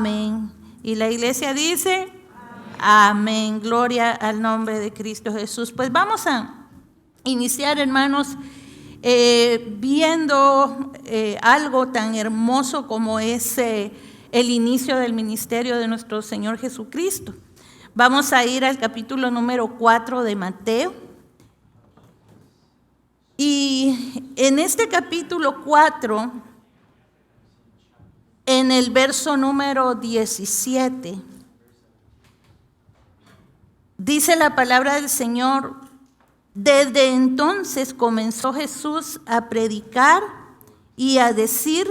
Amén. Y la iglesia dice, amén. Gloria al nombre de Cristo Jesús. Pues vamos a iniciar, hermanos, viendo algo tan hermoso como es el inicio del ministerio de nuestro Señor Jesucristo. Vamos a ir al capítulo número 4 de Mateo. Y en este capítulo 4, en el verso número 17, dice la palabra del Señor: desde entonces comenzó Jesús a predicar y a decir: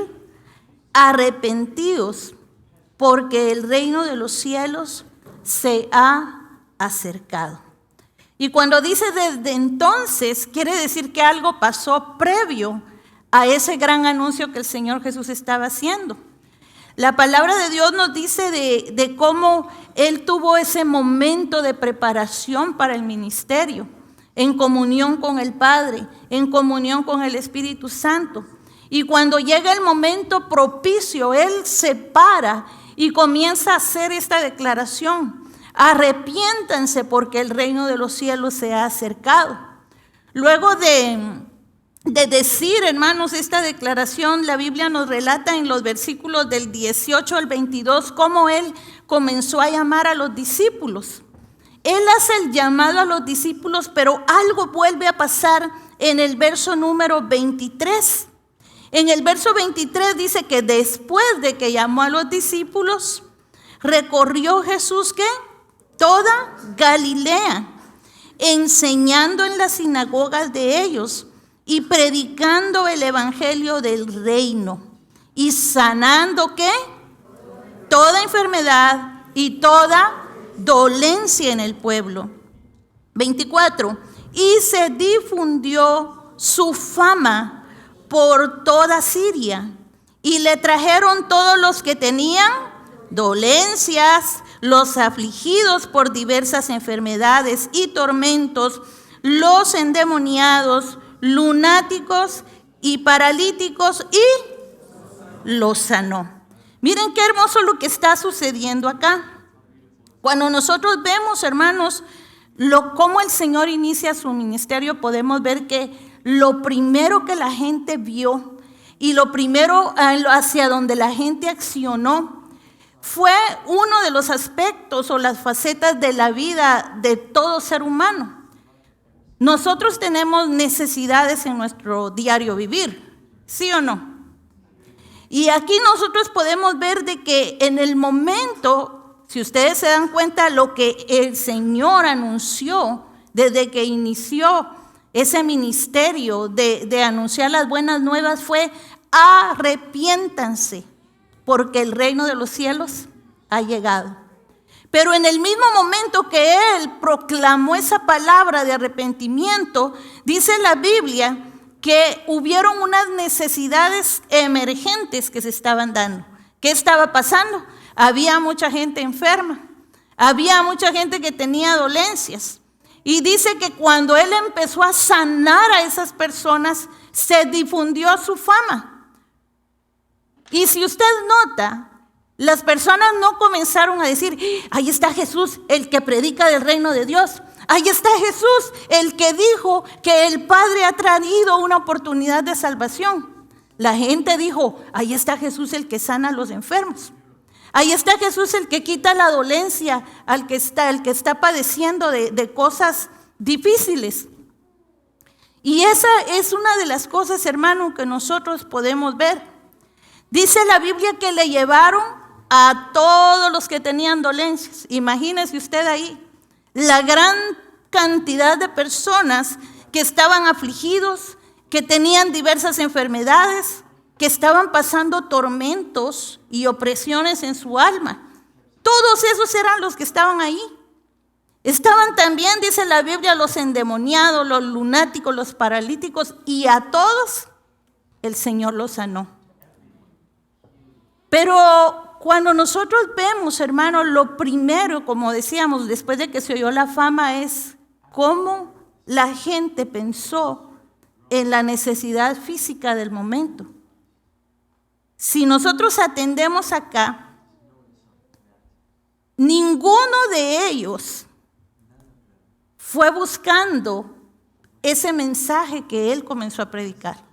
arrepentíos, porque el reino de los cielos se ha acercado. Y cuando dice desde entonces, quiere decir que algo pasó previo a ese gran anuncio que el Señor Jesús estaba haciendo. La palabra de Dios nos dice de cómo Él tuvo ese momento de preparación para el ministerio, en comunión con el Padre, en comunión con el Espíritu Santo. Y cuando llega el momento propicio, Él se para y comienza a hacer esta declaración: arrepiéntanse porque el reino de los cielos se ha acercado. Luego de decir, hermanos, esta declaración, la Biblia nos relata en los versículos del 18 al 22 cómo Él comenzó a llamar a los discípulos. Él hace el llamado a los discípulos, pero algo vuelve a pasar en el verso número 23. En el verso 23 dice que después de que llamó a los discípulos, recorrió Jesús, ¿qué? Toda Galilea, enseñando en las sinagogas de ellos y predicando el evangelio del reino y sanando, ¿qué? Toda enfermedad y toda dolencia en el pueblo. 24. Y se difundió su fama por toda Siria, y le trajeron todos los que tenían dolencias, los afligidos por diversas enfermedades y tormentos, los endemoniados, lunáticos y paralíticos, y los sanó. Miren qué hermoso lo que está sucediendo acá. Cuando nosotros vemos, hermanos, cómo el Señor inicia su ministerio, podemos ver que lo primero que la gente vio y lo primero hacia donde la gente accionó fue uno de los aspectos o las facetas de la vida de todo ser humano. Nosotros tenemos necesidades en nuestro diario vivir, ¿sí o no? Y aquí nosotros podemos ver de que en el momento, si ustedes se dan cuenta, lo que el Señor anunció desde que inició ese ministerio de anunciar las buenas nuevas fue: arrepiéntanse, porque el reino de los cielos ha llegado. Pero en el mismo momento que Él proclamó esa palabra de arrepentimiento, dice la Biblia que hubieron unas necesidades emergentes que se estaban dando. ¿Qué estaba pasando? Había mucha gente enferma, había mucha gente que tenía dolencias. Y dice que cuando Él empezó a sanar a esas personas, se difundió su fama. Y si usted nota, las personas no comenzaron a decir: ahí está Jesús, el que predica del reino de Dios. Ahí está Jesús, el que dijo que el Padre ha traído una oportunidad de salvación. La gente dijo: ahí está Jesús, el que sana a los enfermos. Ahí está Jesús, el que quita la dolencia al que está padeciendo de cosas difíciles. Y esa es una de las cosas, hermano, que nosotros podemos ver. Dice la Biblia que le llevaron a todos los que tenían dolencias. Imagínese usted ahí la gran cantidad de personas que estaban afligidos, que tenían diversas enfermedades, que estaban pasando tormentos y opresiones en su alma. Todos esos eran los que estaban ahí. Estaban también, dice la Biblia, los endemoniados, los lunáticos, los paralíticos, y a todos el Señor los sanó. Pero cuando nosotros vemos, hermanos, lo primero, como decíamos, después de que se oyó la fama, es cómo la gente pensó en la necesidad física del momento. Si nosotros atendemos acá, ninguno de ellos fue buscando ese mensaje que él comenzó a predicar.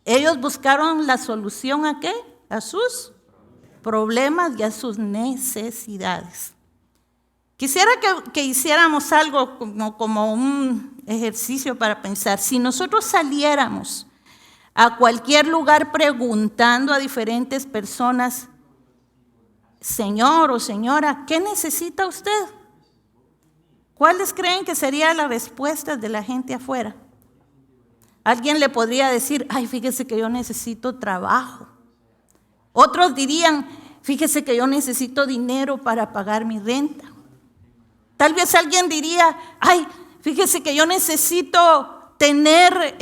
Ellos buscaron la solución ¿a qué? A sus problemas y a sus necesidades. Quisiera que hiciéramos algo como un ejercicio para pensar. Si nosotros saliéramos a cualquier lugar preguntando a diferentes personas, Señor o señora, ¿qué necesita usted? ¿Cuáles creen que serían las respuestas de la gente afuera? Alguien le podría decir, ay, fíjese que yo necesito trabajo. Otros dirían, fíjese que yo necesito dinero para pagar mi renta. Tal vez alguien diría, ay, fíjese que yo necesito tener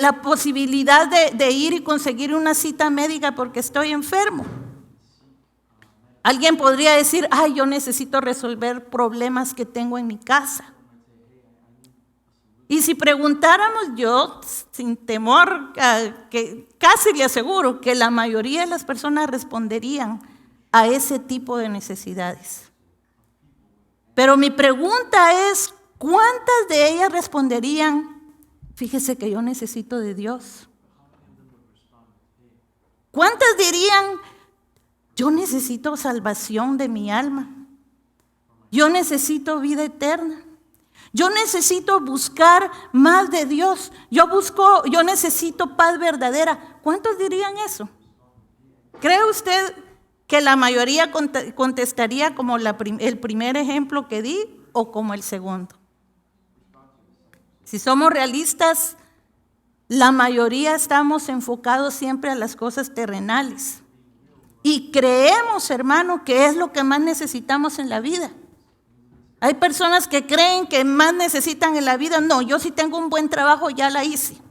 la posibilidad de ir y conseguir una cita médica porque estoy enfermo. Alguien podría decir, ay, yo necesito resolver problemas que tengo en mi casa. Y si preguntáramos, yo sin temor, que casi le aseguro que la mayoría de las personas responderían a ese tipo de necesidades. Pero mi pregunta es, ¿cuántas de ellas responderían, fíjese que yo necesito de Dios? ¿Cuántas dirían, yo necesito salvación de mi alma? Yo necesito vida eterna. Yo necesito buscar más de Dios. Yo necesito paz verdadera. ¿Cuántos dirían eso? ¿Cree usted que la mayoría contestaría como el primer ejemplo que di o como el segundo? Si somos realistas, la mayoría estamos enfocados siempre a las cosas terrenales. Y creemos, hermano, que es lo que más necesitamos en la vida. Hay personas que creen que más necesitan en la vida. No, yo si tengo un buen trabajo ya la hice.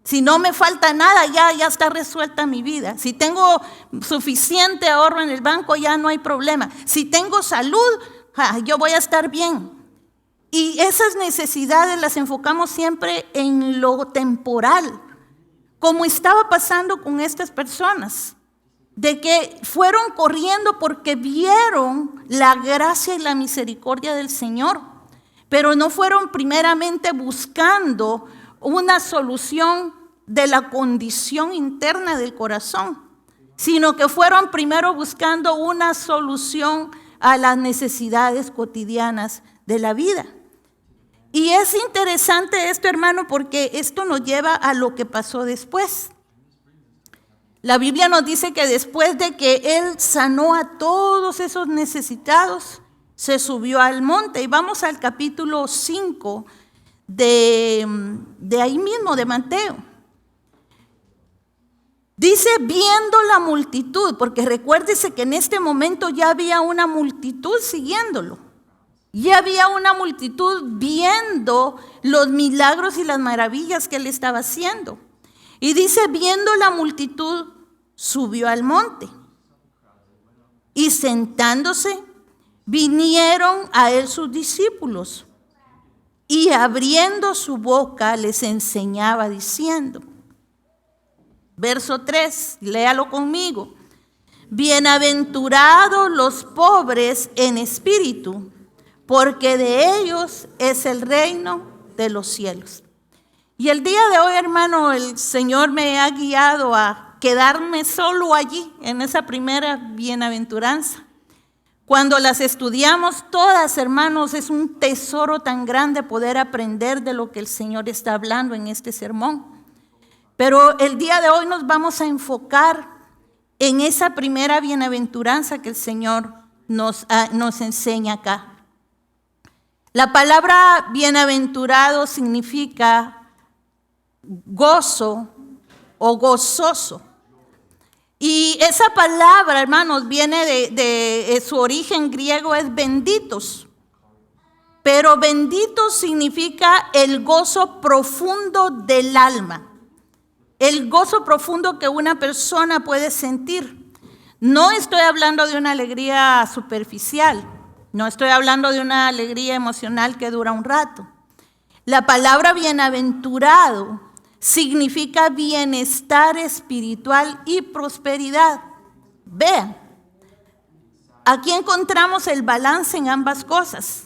Si no me falta nada, ya está resuelta mi vida. Si tengo suficiente ahorro en el banco, ya no hay problema. Si tengo salud, yo voy a estar bien. Y esas necesidades las enfocamos siempre en lo temporal, como estaba pasando con estas personas, de que fueron corriendo porque vieron la gracia y la misericordia del Señor, pero no fueron primeramente buscando una solución de la condición interna del corazón, sino que fueron primero buscando una solución a las necesidades cotidianas de la vida. Y es interesante esto, hermano, porque esto nos lleva a lo que pasó después. La Biblia nos dice que después de que Él sanó a todos esos necesitados, se subió al monte. Y vamos al capítulo 5 de ahí mismo, de Mateo. Dice, viendo la multitud, porque recuérdese que en este momento ya había una multitud siguiéndolo. Ya había una multitud viendo los milagros y las maravillas que Él estaba haciendo. Y dice, viendo la multitud, subió al monte. Y sentándose, vinieron a Él sus discípulos. Y abriendo su boca, les enseñaba diciendo. Verso 3, léalo conmigo. Bienaventurados los pobres en espíritu, porque de ellos es el reino de los cielos. Y el día de hoy, hermano, el Señor me ha guiado a quedarme solo allí, en esa primera bienaventuranza. Cuando las estudiamos todas, hermanos, es un tesoro tan grande poder aprender de lo que el Señor está hablando en este sermón. Pero el día de hoy nos vamos a enfocar en esa primera bienaventuranza que el Señor nos enseña acá. La palabra bienaventurado significa gozo o gozoso. Y esa palabra, hermanos, viene de su origen griego, es benditos. Pero bendito significa el gozo profundo del alma. El gozo profundo que una persona puede sentir. No estoy hablando de una alegría superficial. No estoy hablando de una alegría emocional que dura un rato. La palabra bienaventurado significa bienestar espiritual y prosperidad. Vean, aquí encontramos el balance en ambas cosas.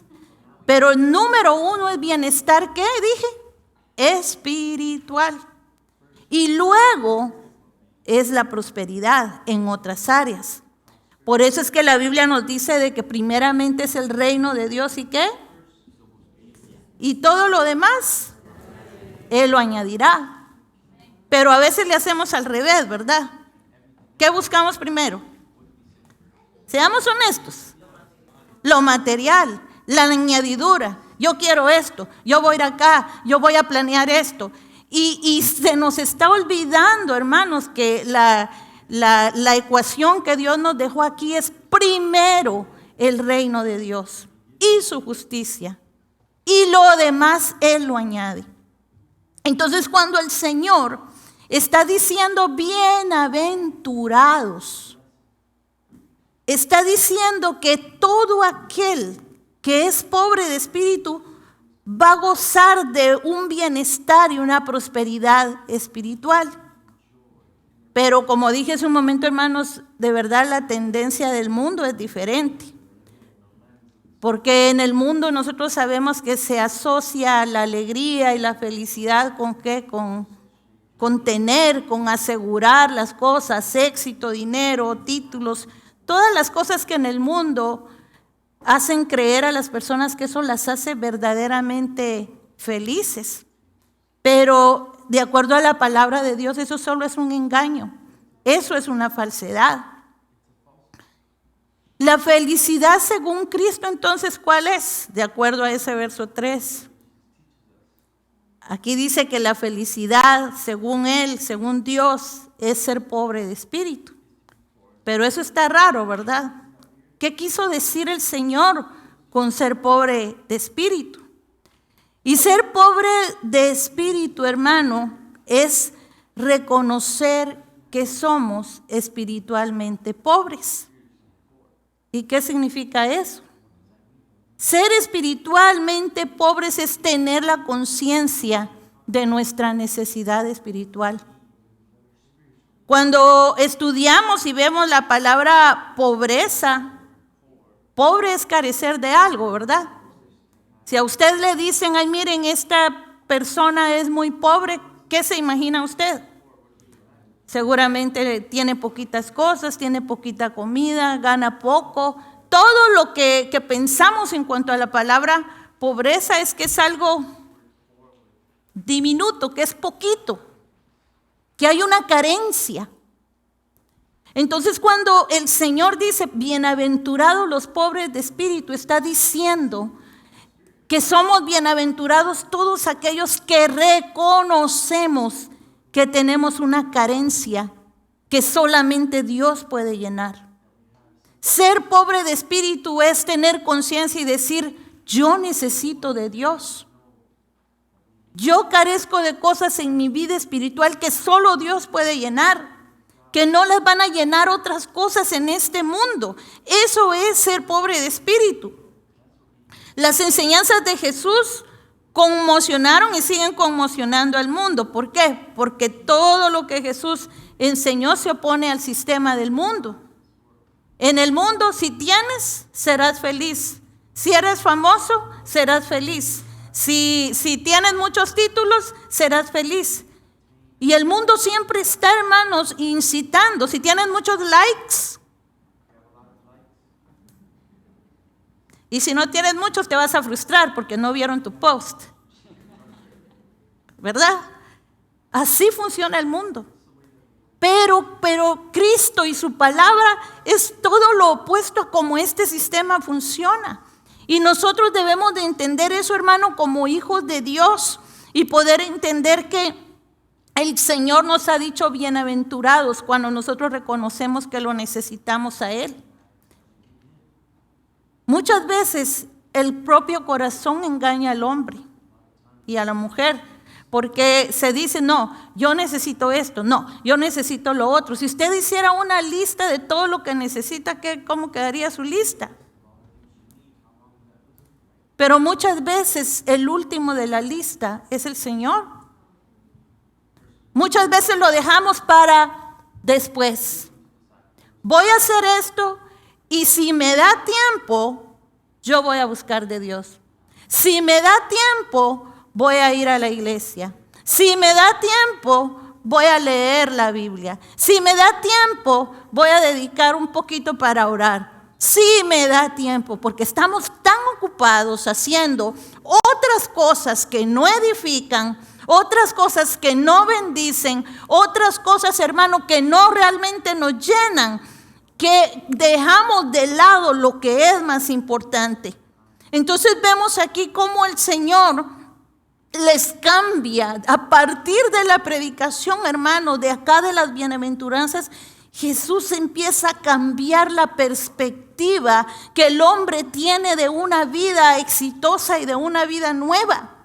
Pero el número uno es bienestar, ¿qué dije? Espiritual. Y luego es la prosperidad en otras áreas. Por eso es que la Biblia nos dice de que primeramente es el reino de Dios y ¿qué? Y todo lo demás, Él lo añadirá. Pero a veces le hacemos al revés, ¿verdad? ¿Qué buscamos primero? Seamos honestos. Lo material, la añadidura. Yo quiero esto, yo voy a ir acá, yo voy a planear esto. Y se nos está olvidando, hermanos, que la ecuación que Dios nos dejó aquí es primero el reino de Dios y su justicia. Y lo demás Él lo añade. Entonces, cuando el Señor está diciendo bienaventurados, está diciendo que todo aquel que es pobre de espíritu va a gozar de un bienestar y una prosperidad espiritual. Pero como dije hace un momento, hermanos, de verdad la tendencia del mundo es diferente. Porque en el mundo nosotros sabemos que se asocia la alegría y la felicidad ¿con qué? Con tener, con asegurar las cosas, éxito, dinero, títulos, todas las cosas que en el mundo hacen creer a las personas que eso las hace verdaderamente felices. Pero de acuerdo a la palabra de Dios, eso solo es un engaño. Eso es una falsedad. La felicidad según Cristo, entonces, ¿cuál es? De acuerdo a ese verso 3. Aquí dice que la felicidad, según Él, según Dios, es ser pobre de espíritu. Pero eso está raro, ¿verdad? ¿Qué quiso decir el Señor con ser pobre de espíritu? Y ser pobre de espíritu, hermano, es reconocer que somos espiritualmente pobres. ¿Y qué significa eso? Ser espiritualmente pobres es tener la conciencia de nuestra necesidad espiritual. Cuando estudiamos y vemos la palabra pobreza, pobre es carecer de algo, ¿verdad? Si a usted le dicen, ay, miren, esta persona es muy pobre, ¿qué se imagina usted? Seguramente tiene poquitas cosas, tiene poquita comida, gana poco. Todo lo que pensamos en cuanto a la palabra pobreza es que es algo diminuto, que es poquito, que hay una carencia. Entonces, cuando el Señor dice, bienaventurados los pobres de espíritu, está diciendo que somos bienaventurados todos aquellos que reconocemos que tenemos una carencia que solamente Dios puede llenar. Ser pobre de espíritu es tener conciencia y decir, yo necesito de Dios. Yo carezco de cosas en mi vida espiritual que solo Dios puede llenar, que no las van a llenar otras cosas en este mundo. Eso es ser pobre de espíritu. Las enseñanzas de Jesús conmocionaron y siguen conmocionando al mundo. ¿Por qué? Porque todo lo que Jesús enseñó se opone al sistema del mundo. En el mundo, si tienes, serás feliz. Si eres famoso, serás feliz. Si tienes muchos títulos, serás feliz. Y el mundo siempre está, hermanos, incitando. Si tienes muchos likes, y si no tienes muchos, te vas a frustrar porque no vieron tu post. ¿Verdad? Así funciona el mundo. Pero Cristo y su palabra es todo lo opuesto a cómo este sistema funciona. Y nosotros debemos de entender eso, hermano, como hijos de Dios y poder entender que el Señor nos ha dicho bienaventurados cuando nosotros reconocemos que lo necesitamos a Él. Muchas veces el propio corazón engaña al hombre y a la mujer, porque se dice, no, yo necesito esto, no, yo necesito lo otro. Si usted hiciera una lista de todo lo que necesita, ¿cómo quedaría su lista? Pero muchas veces el último de la lista es el Señor. Muchas veces lo dejamos para después. Voy a hacer esto Y si me da tiempo, yo voy a buscar de Dios. Si me da tiempo, voy a ir a la iglesia. Si me da tiempo, voy a leer la Biblia. Si me da tiempo, voy a dedicar un poquito para orar. Si me da tiempo, porque estamos tan ocupados haciendo otras cosas que no edifican, otras cosas que no bendicen, otras cosas, hermano, que no realmente nos llenan, que dejamos de lado lo que es más importante. Entonces vemos aquí cómo el Señor les cambia a partir de la predicación, hermano, de acá de las bienaventuranzas. Jesús empieza a cambiar la perspectiva que el hombre tiene de una vida exitosa y de una vida nueva.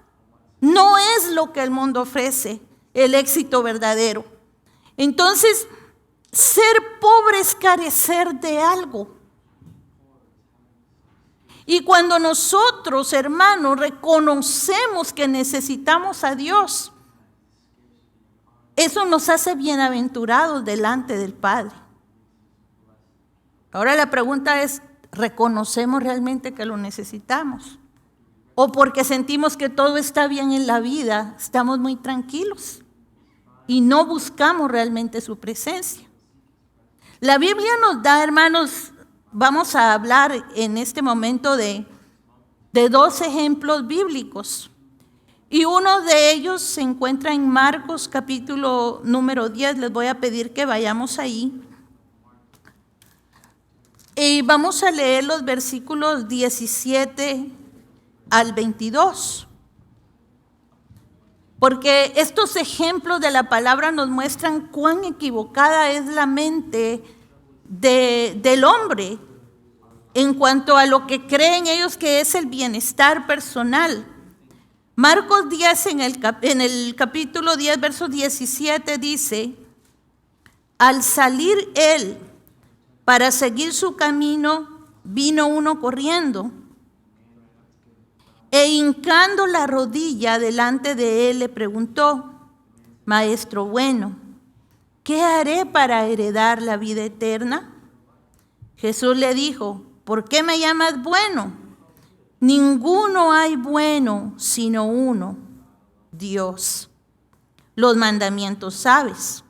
No es lo que el mundo ofrece, el éxito verdadero. Entonces, ser pobre es carecer de algo. Y cuando nosotros, hermanos, reconocemos que necesitamos a Dios, eso nos hace bienaventurados delante del Padre. Ahora la pregunta es, ¿reconocemos realmente que lo necesitamos? ¿O porque sentimos que todo está bien en la vida, estamos muy tranquilos y no buscamos realmente su presencia? La Biblia nos da, hermanos, vamos a hablar en este momento de 2 ejemplos bíblicos. Y uno de ellos se encuentra en Marcos capítulo número 10. Les voy a pedir que vayamos ahí. Y vamos a leer los versículos 17 al 22. Porque estos ejemplos de la palabra nos muestran cuán equivocada es la mente del hombre en cuanto a lo que creen ellos que es el bienestar personal. Marcos 10 en el capítulo 10, verso 17 dice: al salir él para seguir su camino, vino uno corriendo e hincando la rodilla delante de él le preguntó: Maestro bueno, ¿qué haré para heredar la vida eterna? Jesús le dijo: ¿por qué me llamas bueno? Ninguno hay bueno sino uno, Dios. Los mandamientos sabes: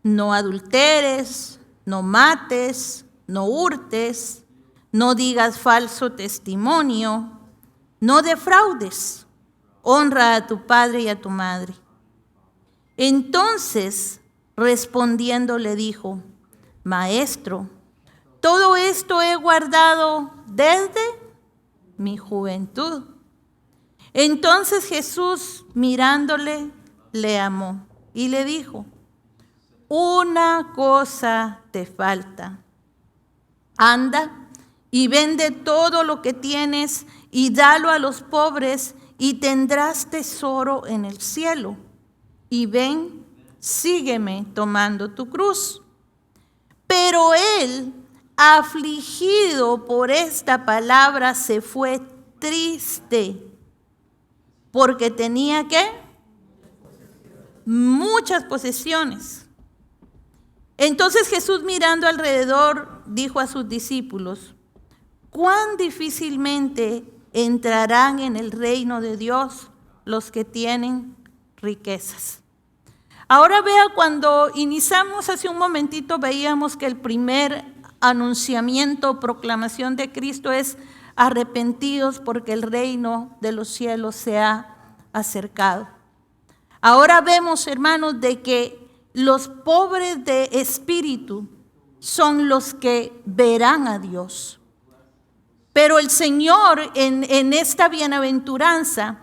no adulteres, no mates, no hurtes, no digas falso testimonio, no defraudes, honra a tu padre y a tu madre. Entonces, respondiendo, le dijo: Maestro, todo esto he guardado desde mi juventud. Entonces Jesús, mirándole, le amó y le dijo: una cosa te falta. Anda y vende todo lo que tienes y dalo a los pobres y tendrás tesoro en el cielo. Y ven, sígueme tomando tu cruz. Pero él, afligido por esta palabra, se fue triste, porque tenía ¿qué? Muchas posesiones. Entonces Jesús, mirando alrededor, dijo a sus discípulos: cuán difícilmente entrarán en el reino de Dios los que tienen riquezas. Ahora vea, cuando iniciamos hace un momentito, veíamos que el primer anunciamiento, proclamación de Cristo es: arrepentidos porque el reino de los cielos se ha acercado. Ahora vemos, hermanos, de que los pobres de espíritu son los que verán a Dios. Pero el Señor en esta bienaventuranza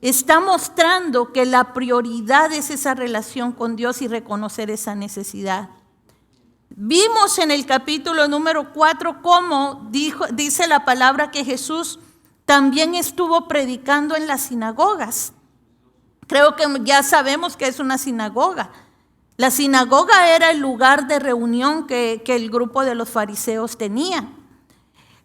está mostrando que la prioridad es esa relación con Dios y reconocer esa necesidad. Vimos en el capítulo número 4 cómo dice la palabra que Jesús también estuvo predicando en las sinagogas. Creo que ya sabemos que es una sinagoga. La sinagoga era el lugar de reunión que el grupo de los fariseos tenía.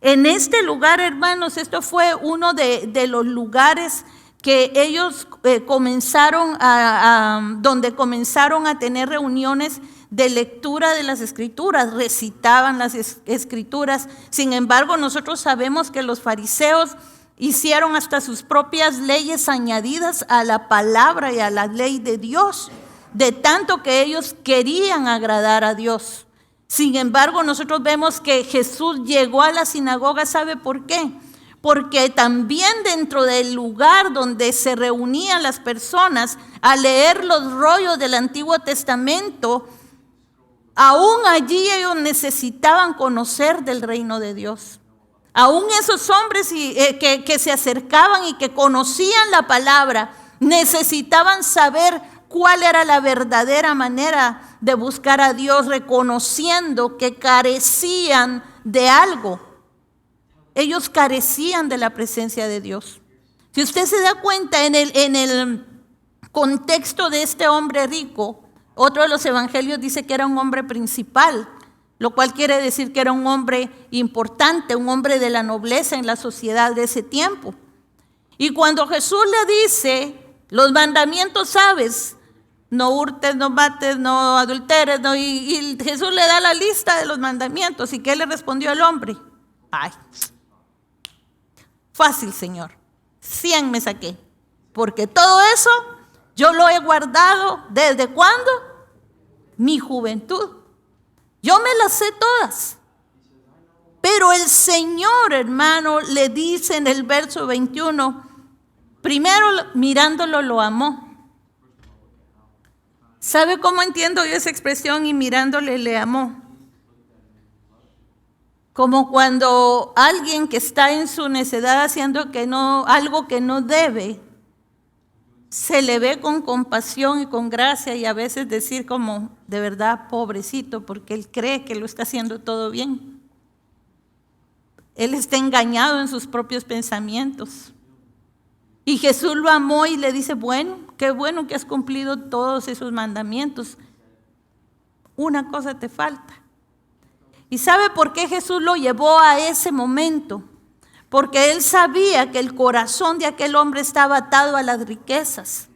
En este lugar, hermanos, esto fue uno de los lugares que ellos donde comenzaron a tener reuniones de lectura de las Escrituras, recitaban las Escrituras. Sin embargo, nosotros sabemos que los fariseos hicieron hasta sus propias leyes añadidas a la palabra y a la ley de Dios, de tanto que ellos querían agradar a Dios. Sin embargo, nosotros vemos que Jesús llegó a la sinagoga, ¿sabe por qué? Porque también dentro del lugar donde se reunían las personas a leer los rollos del Antiguo Testamento, aún allí ellos necesitaban conocer del reino de Dios. Aún esos hombres que se acercaban y que conocían la palabra, necesitaban saber cuál era la verdadera manera de buscar a Dios, reconociendo que carecían de algo. Ellos carecían de la presencia de Dios. Si usted se da cuenta en el contexto de este hombre rico, otro de los evangelios dice que era un hombre principal, lo cual quiere decir que era un hombre importante, un hombre de la nobleza en la sociedad de ese tiempo. Y cuando Jesús le dice, los mandamientos sabes, no hurtes, no mates, no adulteres, no, y Jesús le da la lista de los mandamientos. ¿Y qué le respondió el hombre? Ay, fácil, Señor, 100 me saqué, porque todo eso yo lo he guardado ¿desde cuándo? Mi juventud. Yo me las sé todas. Pero el Señor, hermano, le dice en el verso 21, primero mirándolo lo amó. ¿Sabe cómo entiendo yo esa expresión y mirándole le amó? Como cuando alguien que está en su necedad haciendo algo que no debe, se le ve con compasión y con gracia, y a veces decir como, de verdad, pobrecito, porque él cree que lo está haciendo todo bien. Él está engañado en sus propios pensamientos. Y Jesús lo amó y le dice, bueno, qué bueno que has cumplido todos esos mandamientos. Una cosa te falta. ¿Y sabe por qué Jesús lo llevó a ese momento? Porque él sabía que el corazón de aquel hombre estaba atado a las riquezas.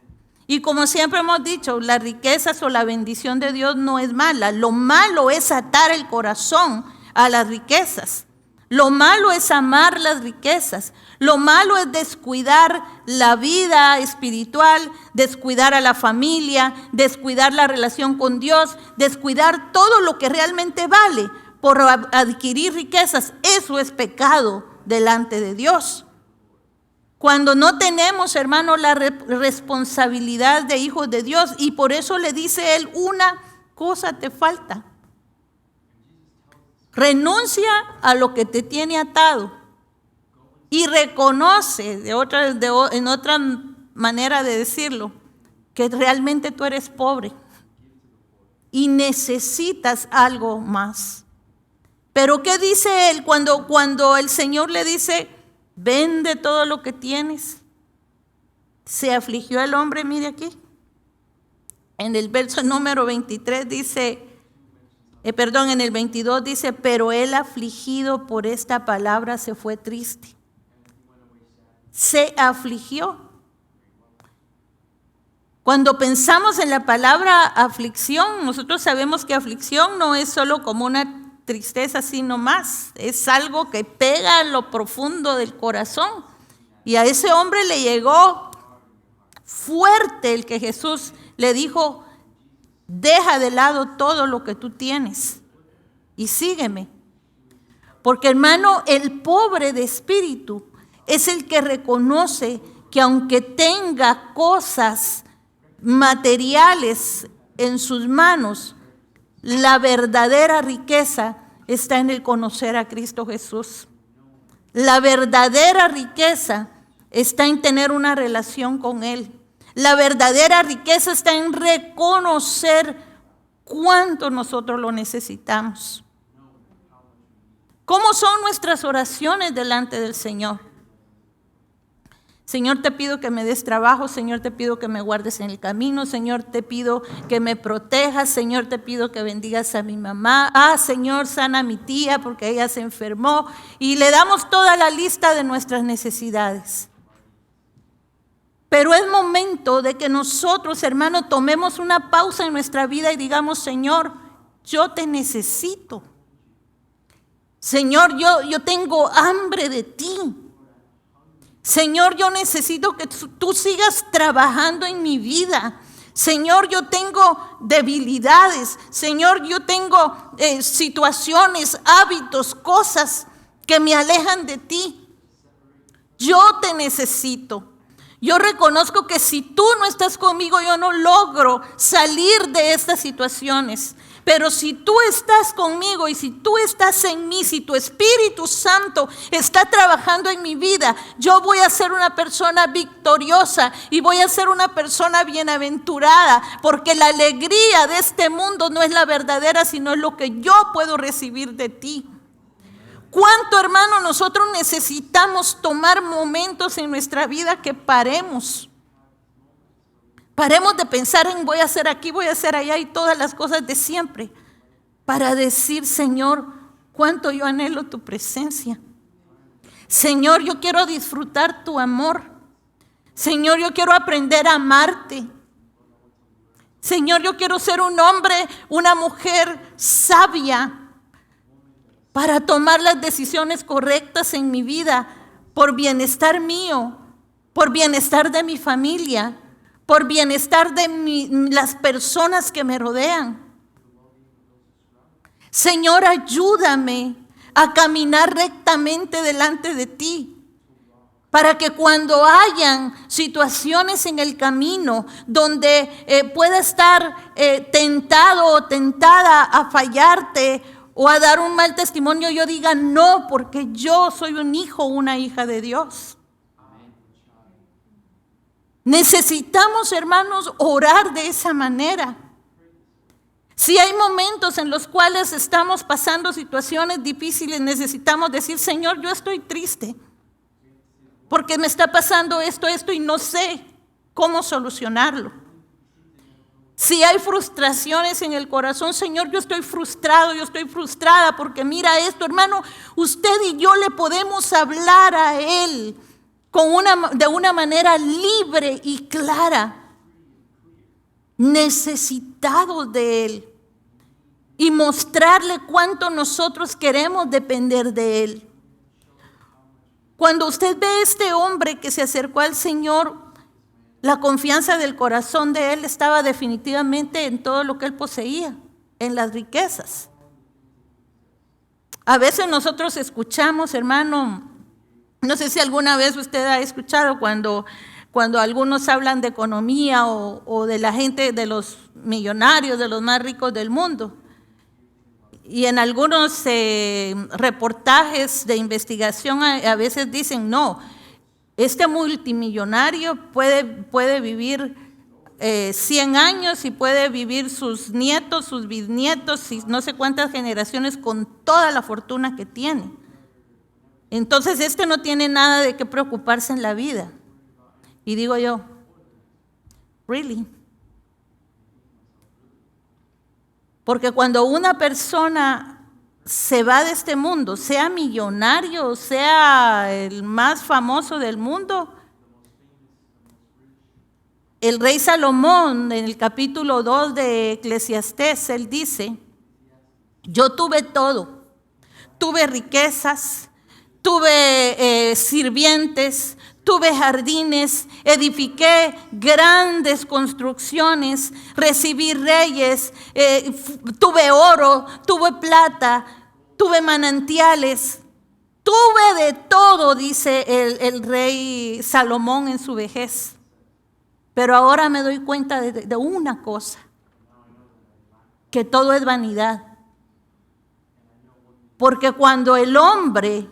Y como siempre hemos dicho, las riquezas o la bendición de Dios no es mala. Lo malo es atar el corazón a las riquezas. Lo malo es amar las riquezas. Lo malo es descuidar la vida espiritual, descuidar a la familia, descuidar la relación con Dios, descuidar todo lo que realmente vale por adquirir riquezas. Eso es pecado delante de Dios. Cuando no tenemos, hermano, la responsabilidad de hijos de Dios, y por eso le dice él, una cosa te falta. Renuncia a lo que te tiene atado y reconoce, en otra manera de decirlo, que realmente tú eres pobre y necesitas algo más. Pero ¿qué dice él cuando el Señor le dice, vende todo lo que tienes? Se afligió el hombre, mire aquí. En el verso número 23 dice, en el 22 dice, pero él afligido por esta palabra se fue triste. Se afligió. Cuando pensamos en la palabra aflicción, nosotros sabemos que aflicción no es solo como una tristeza así nomás, es algo que pega en lo profundo del corazón. Y a ese hombre le llegó fuerte el que Jesús le dijo, deja de lado todo lo que tú tienes y sígueme. Porque, hermano, el pobre de espíritu es el que reconoce que aunque tenga cosas materiales en sus manos, la verdadera riqueza está en el conocer a Cristo Jesús. La verdadera riqueza está en tener una relación con Él. La verdadera riqueza está en reconocer cuánto nosotros lo necesitamos. ¿Cómo son nuestras oraciones delante del Señor? Señor, te pido que me des trabajo. Señor, te pido que me guardes en el camino. Señor, te pido que me protejas. Señor, te pido que bendigas a mi mamá. Señor, sana a mi tía porque ella se enfermó. Y le damos toda la lista de nuestras necesidades. Pero es momento de que nosotros, hermanos, tomemos una pausa en nuestra vida y digamos, Señor, yo te necesito. Señor, yo tengo hambre de ti. Señor, yo necesito que tú sigas trabajando en mi vida. Señor, yo tengo debilidades. Señor, yo tengo situaciones, hábitos, cosas que me alejan de ti. Yo te necesito. Yo reconozco que si tú no estás conmigo, yo no logro salir de estas situaciones. Pero si tú estás conmigo y si tú estás en mí, si tu Espíritu Santo está trabajando en mi vida, yo voy a ser una persona victoriosa y voy a ser una persona bienaventurada, porque la alegría de este mundo no es la verdadera, sino es lo que yo puedo recibir de ti. ¿Cuánto, hermano, nosotros necesitamos tomar momentos en nuestra vida que paremos? Paremos de pensar en voy a hacer aquí, voy a hacer allá y todas las cosas de siempre, para decir, Señor, cuánto yo anhelo tu presencia. Señor, yo quiero disfrutar tu amor. Señor, yo quiero aprender a amarte. Señor, yo quiero ser un hombre, una mujer sabia para tomar las decisiones correctas en mi vida, por bienestar mío, por bienestar de mi familia, por bienestar de las personas que me rodean. Señor, ayúdame a caminar rectamente delante de ti, para que cuando hayan situaciones en el camino donde pueda estar tentado o tentada a fallarte o a dar un mal testimonio, yo diga no, porque yo soy un hijo o una hija de Dios. Necesitamos, hermanos, orar de esa manera. Si hay momentos en los cuales estamos pasando situaciones difíciles, necesitamos decir, Señor, yo estoy triste porque me está pasando esto y no sé cómo solucionarlo. Si hay frustraciones en el corazón, Señor, yo estoy frustrado, yo estoy frustrada porque mira esto, hermano, usted y yo le podemos hablar a Él de una manera libre y clara, necesitados de Él, y mostrarle cuánto nosotros queremos depender de Él. Cuando usted ve a este hombre que se acercó al Señor, la confianza del corazón de él estaba definitivamente en todo lo que él poseía, en las riquezas. A veces nosotros escuchamos, hermano, no sé si alguna vez usted ha escuchado cuando algunos hablan de economía o de la gente, de los millonarios, de los más ricos del mundo. Y en algunos reportajes de investigación a veces dicen, no, este multimillonario puede vivir 100 años y puede vivir sus nietos, sus bisnietos y no sé cuántas generaciones con toda la fortuna que tiene. Entonces este no tiene nada de qué preocuparse en la vida. Y digo yo, ¿really? Porque cuando una persona se va de este mundo, sea millonario, sea el más famoso del mundo, el rey Salomón en el capítulo 2 de Eclesiastés, él dice, yo tuve todo, tuve riquezas, tuve sirvientes, tuve jardines, edifiqué grandes construcciones, recibí reyes, tuve oro, tuve plata, tuve manantiales, tuve de todo, dice el rey Salomón en su vejez. Pero ahora me doy cuenta de una cosa, que todo es vanidad. Porque cuando el hombre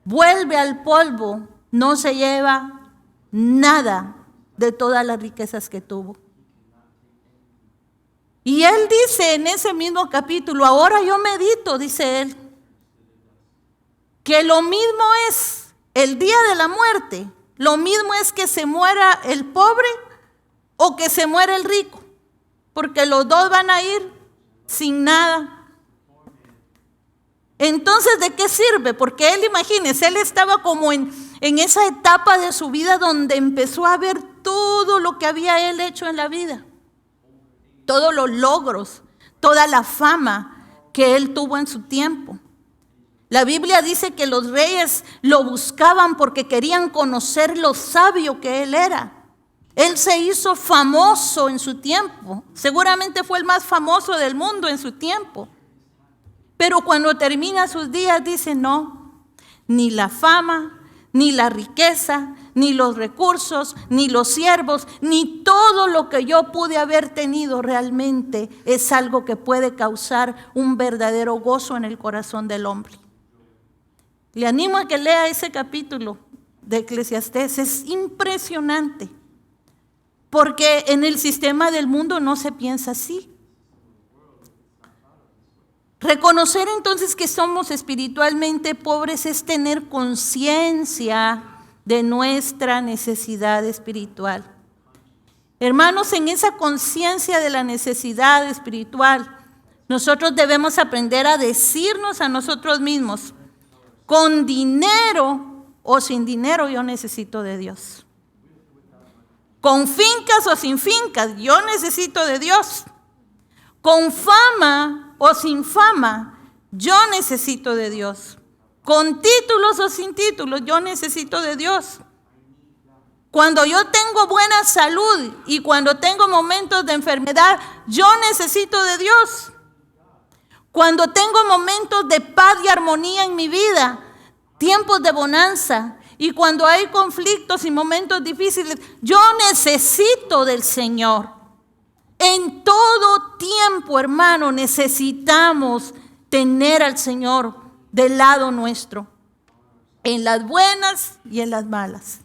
vuelve al polvo, no se lleva nada de todas las riquezas que tuvo. Y él dice en ese mismo capítulo, ahora yo medito, dice él, que lo mismo es el día de la muerte, lo mismo es que se muera el pobre o que se muera el rico, porque los dos van a ir sin nada. Entonces, ¿de qué sirve? Porque él, imagínese, él estaba como en esa etapa de su vida donde empezó a ver todo lo que había él hecho en la vida, todos los logros, toda la fama que él tuvo en su tiempo. La Biblia dice que los reyes lo buscaban porque querían conocer lo sabio que él era. Él se hizo famoso en su tiempo. Seguramente fue el más famoso del mundo en su tiempo. Pero cuando termina sus días dice, no, ni la fama, ni la riqueza, ni los recursos, ni los siervos, ni todo lo que yo pude haber tenido realmente es algo que puede causar un verdadero gozo en el corazón del hombre. Le animo a que lea ese capítulo de Eclesiastés. Es impresionante, porque en el sistema del mundo no se piensa así. Reconocer entonces que somos espiritualmente pobres es tener conciencia de nuestra necesidad espiritual. Hermanos, en esa conciencia de la necesidad espiritual, nosotros debemos aprender a decirnos a nosotros mismos, con dinero o sin dinero, yo necesito de Dios. Con fincas o sin fincas, yo necesito de Dios. Con fama o sin fama, yo necesito de Dios. Con títulos o sin títulos, yo necesito de Dios. Cuando yo tengo buena salud y cuando tengo momentos de enfermedad, yo necesito de Dios. Cuando tengo momentos de paz y armonía en mi vida, tiempos de bonanza, y cuando hay conflictos y momentos difíciles, yo necesito del Señor. En todo tiempo, hermano, necesitamos tener al Señor del lado nuestro, en las buenas y en las malas.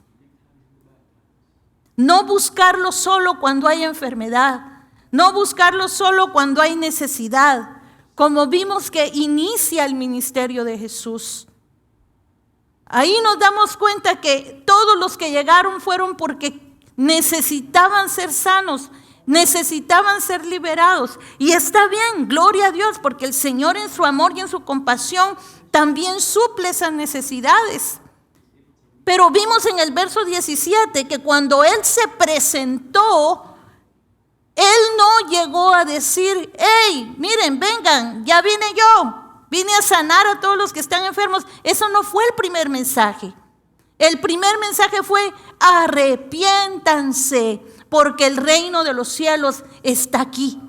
No buscarlo solo cuando hay enfermedad, no buscarlo solo cuando hay necesidad, como vimos que inicia el ministerio de Jesús. Ahí nos damos cuenta que todos los que llegaron fueron porque necesitaban ser sanos, necesitaban ser liberados. Y está bien, gloria a Dios, porque el Señor en su amor y en su compasión también suple esas necesidades. Pero vimos en el verso 17 que cuando Él se presentó, Él no llegó a decir, hey, miren, vengan, ya vine yo. Vine a sanar a todos los que están enfermos. Eso no fue el primer mensaje. El primer mensaje fue, arrepiéntanse, porque el reino de los cielos está aquí.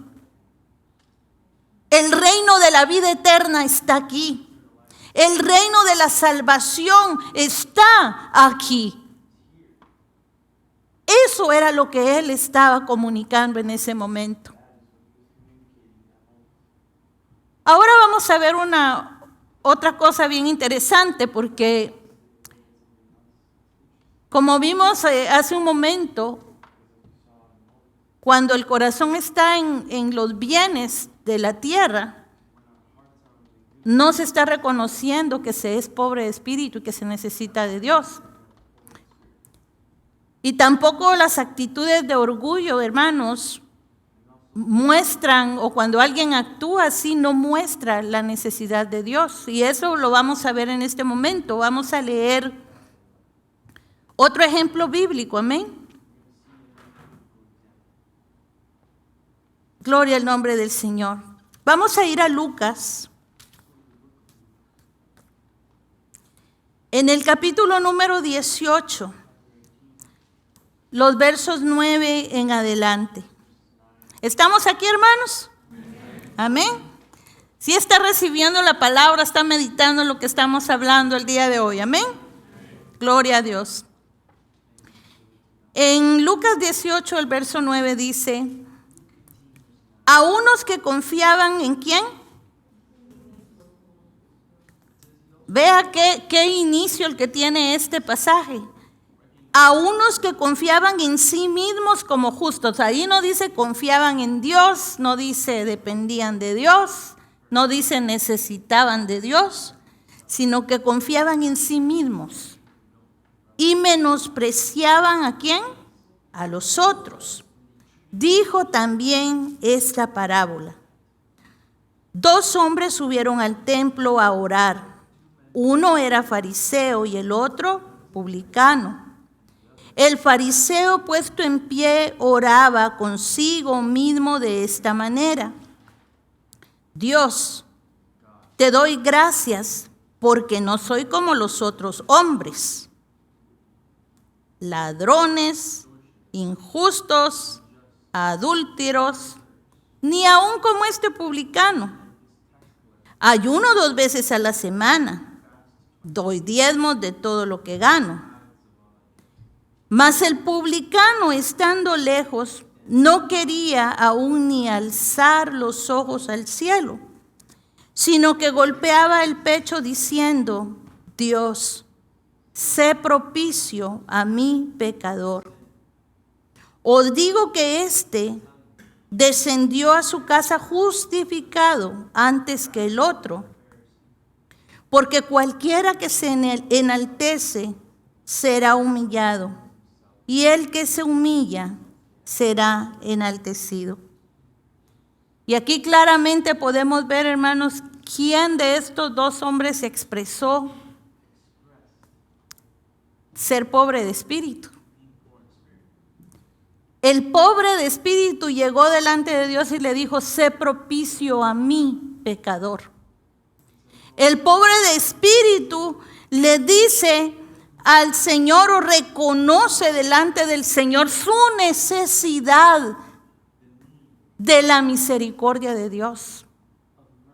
El reino de la vida eterna está aquí. El reino de la salvación está aquí. Eso era lo que él estaba comunicando en ese momento. Ahora vamos a ver otra cosa bien interesante, porque como vimos hace un momento, cuando el corazón está en los bienes de la tierra, no se está reconociendo que se es pobre de espíritu y que se necesita de Dios. Y tampoco las actitudes de orgullo, hermanos, muestran, o cuando alguien actúa así, no muestra la necesidad de Dios. Y eso lo vamos a ver en este momento. Vamos a leer otro ejemplo bíblico, amén. Gloria al nombre del Señor. Vamos a ir a Lucas. En el capítulo número 18, los versos 9 en adelante. ¿Estamos aquí, hermanos? Amén. Si está recibiendo la palabra, está meditando en lo que estamos hablando el día de hoy. Amén. Gloria a Dios. En Lucas 18, el verso 9 dice, a unos que confiaban en ¿quién? Vea qué inicio el que tiene este pasaje. A unos que confiaban en sí mismos como justos. Ahí no dice confiaban en Dios, no dice dependían de Dios, no dice necesitaban de Dios, sino que confiaban en sí mismos. Y menospreciaban ¿a quién? A los otros. Dijo también esta parábola. 2 hombres subieron al templo a orar. Uno era fariseo y el otro publicano. El fariseo, puesto en pie, oraba consigo mismo de esta manera: Dios, te doy gracias porque no soy como los otros hombres, ladrones, injustos, adúlteros, ni aun como este publicano. Ayuno 2 veces a la semana, doy diezmos de todo lo que gano. Mas el publicano, estando lejos, no quería aún ni alzar los ojos al cielo, sino que golpeaba el pecho diciendo: Dios, sé propicio a mí pecador. Os digo que éste descendió a su casa justificado antes que el otro, porque cualquiera que se enaltece será humillado, y el que se humilla será enaltecido. Y aquí claramente podemos ver, hermanos, quién de estos dos hombres expresó ser pobre de espíritu. El pobre de espíritu llegó delante de Dios y le dijo: sé propicio a mí, pecador. El pobre de espíritu le dice al Señor, o reconoce delante del Señor su necesidad de la misericordia de Dios.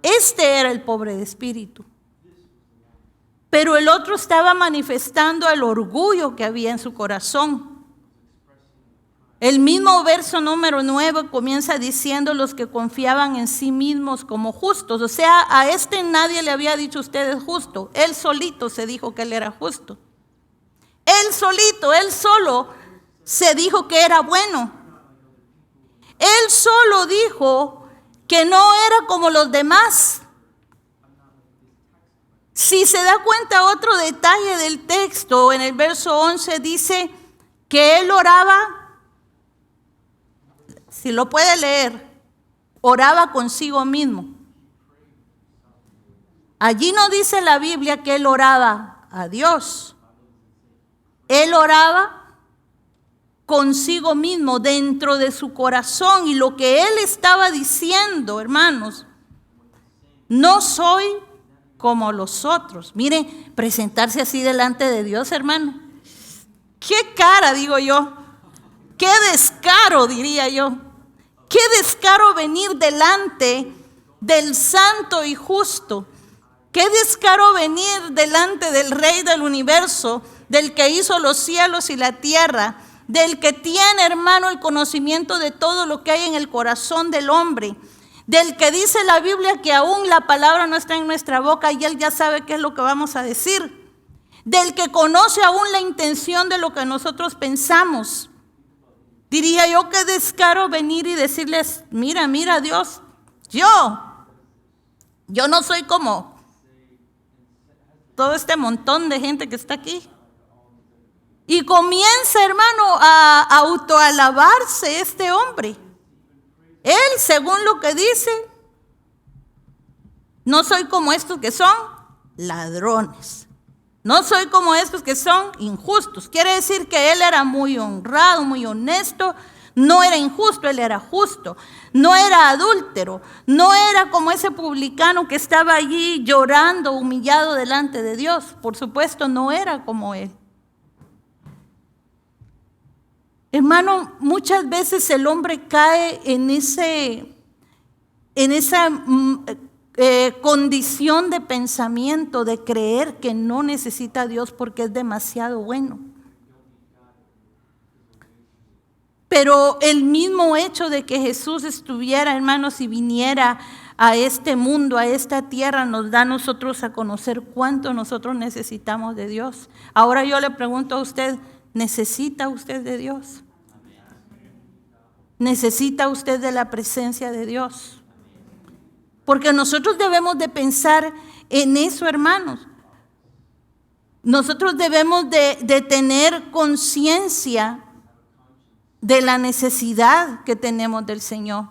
Este era el pobre de espíritu. Pero el otro estaba manifestando el orgullo que había en su corazón. El mismo verso número 9 comienza diciendo: los que confiaban en sí mismos como justos. O sea, a este nadie le había dicho usted es justo. Él solito se dijo que él era justo. Él solito, él solo se dijo que era bueno. Él solo dijo que no era como los demás. Si se da cuenta, otro detalle del texto, en el verso 11 dice que él oraba. Si lo puede leer, oraba consigo mismo. Allí no dice la Biblia que él oraba a Dios. Él oraba consigo mismo, dentro de su corazón. Y lo que él estaba diciendo, hermanos: no soy como los otros. Miren, presentarse así delante de Dios, hermano. Qué cara, digo yo. Qué descaro, diría yo. Qué descaro venir delante del santo y justo. Qué descaro venir delante del Rey del universo, del que hizo los cielos y la tierra, del que tiene, hermano, el conocimiento de todo lo que hay en el corazón del hombre, del que dice la Biblia que aún la palabra no está en nuestra boca y él ya sabe qué es lo que vamos a decir, del que conoce aún la intención de lo que nosotros pensamos. Diría yo, qué descaro venir y decirles: mira Dios, yo no soy como todo este montón de gente que está aquí. Y comienza, hermano, a autoalabarse este hombre. Él, según lo que dice, no soy como estos que son ladrones. No soy como estos que son injustos. Quiere decir que él era muy honrado, muy honesto. No era injusto, él era justo. No era adúltero. No era como ese publicano que estaba allí llorando, humillado delante de Dios. Por supuesto, no era como él. Hermano, muchas veces el hombre cae en esa condición de pensamiento, de creer que no necesita a Dios porque es demasiado bueno. Pero el mismo hecho de que Jesús estuviera, hermanos, y viniera a este mundo, a esta tierra, nos da a nosotros a conocer cuánto nosotros necesitamos de Dios. Ahora yo le pregunto a usted: ¿necesita usted de Dios? ¿Necesita usted de la presencia de Dios? Porque nosotros debemos de pensar en eso, hermanos. Nosotros debemos de tener conciencia de la necesidad que tenemos del Señor.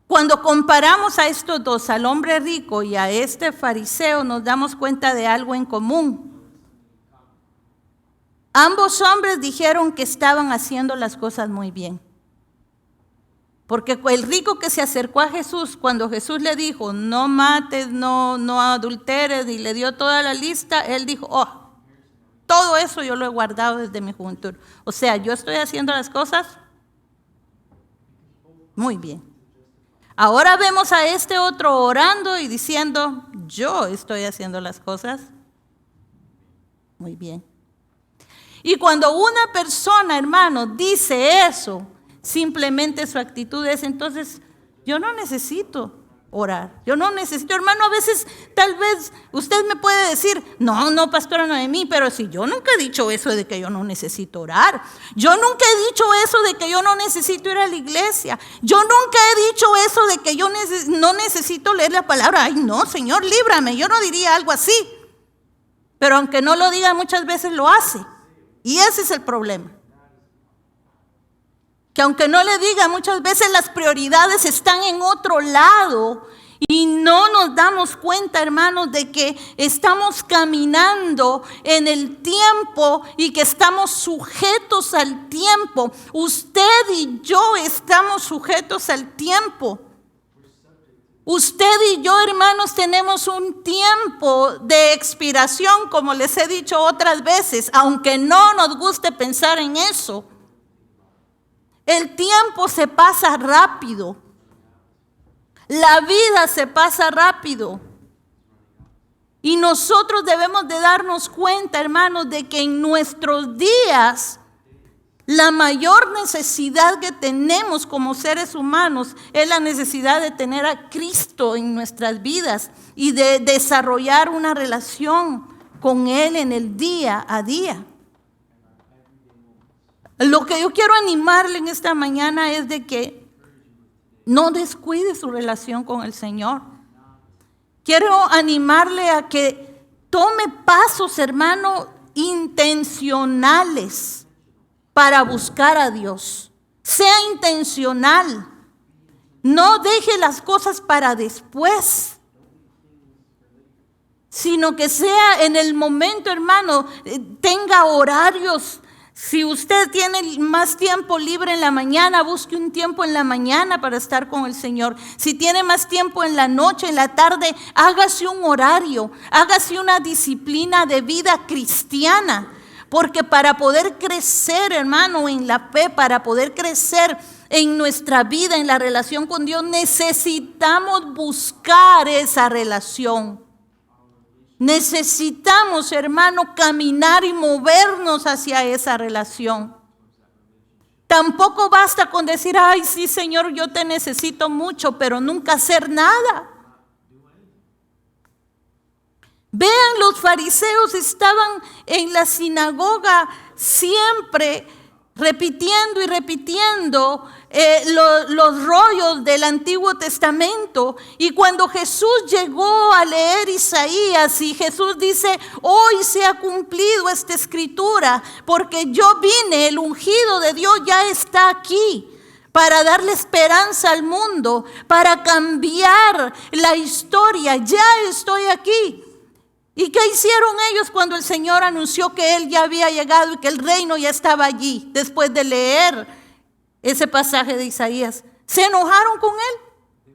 Cuando comparamos a estos dos, al hombre rico y a este fariseo, nos damos cuenta de algo en común. Ambos hombres dijeron que estaban haciendo las cosas muy bien. Porque el rico que se acercó a Jesús, cuando Jesús le dijo, no mates, no adulteres, y le dio toda la lista, él dijo, oh, todo eso yo lo he guardado desde mi juventud. O sea, yo estoy haciendo las cosas muy bien. Ahora vemos a este otro orando y diciendo, yo estoy haciendo las cosas muy bien. Y cuando una persona, hermano, dice eso, simplemente su actitud es, entonces, yo no necesito orar. Yo no necesito, hermano, a veces, tal vez, usted me puede decir, no, pastora Noemí, pero si yo nunca he dicho eso de que yo no necesito orar. Yo nunca he dicho eso de que yo no necesito ir a la iglesia. Yo nunca he dicho eso de que yo no necesito leer la palabra. Ay, no, Señor, líbrame. Yo no diría algo así. Pero aunque no lo diga, muchas veces lo hace. Y ese es el problema. Que aunque no le diga, muchas veces las prioridades están en otro lado y no nos damos cuenta, hermanos, de que estamos caminando en el tiempo y que estamos sujetos al tiempo. Usted y yo estamos sujetos al tiempo. Usted y yo, hermanos, tenemos un tiempo de expiración, como les he dicho otras veces, aunque no nos guste pensar en eso. El tiempo se pasa rápido. La vida se pasa rápido. Y nosotros debemos de darnos cuenta, hermanos, de que en nuestros días la mayor necesidad que tenemos como seres humanos es la necesidad de tener a Cristo en nuestras vidas y de desarrollar una relación con Él en el día a día. Lo que yo quiero animarle en esta mañana es de que no descuide su relación con el Señor. Quiero animarle a que tome pasos, hermano, intencionales para buscar a Dios. Sea intencional. No deje las cosas para después, sino que sea en el momento, hermano, tenga horarios. Si usted tiene más tiempo libre en la mañana, busque un tiempo en la mañana para estar con el Señor. Si tiene más tiempo en la noche, en la tarde, hágase un horario, hágase una disciplina de vida cristiana. Porque para poder crecer, hermano, en la fe, para poder crecer en nuestra vida, en la relación con Dios, necesitamos buscar esa relación. Necesitamos, hermano, caminar y movernos hacia esa relación. Tampoco basta con decir, ay, sí, Señor, yo te necesito mucho, pero nunca hacer nada. Vean, los fariseos estaban en la sinagoga siempre repitiendo y repitiendo los rollos del Antiguo Testamento. Y cuando Jesús llegó a leer Isaías y Jesús dice, hoy se ha cumplido esta escritura, porque yo vine, el ungido de Dios ya está aquí, para darle esperanza al mundo, para cambiar la historia, ya estoy aquí. ¿Y qué hicieron ellos cuando el Señor anunció que Él ya había llegado y que el reino ya estaba allí? Después de leer ese pasaje de Isaías, ¿se enojaron con Él?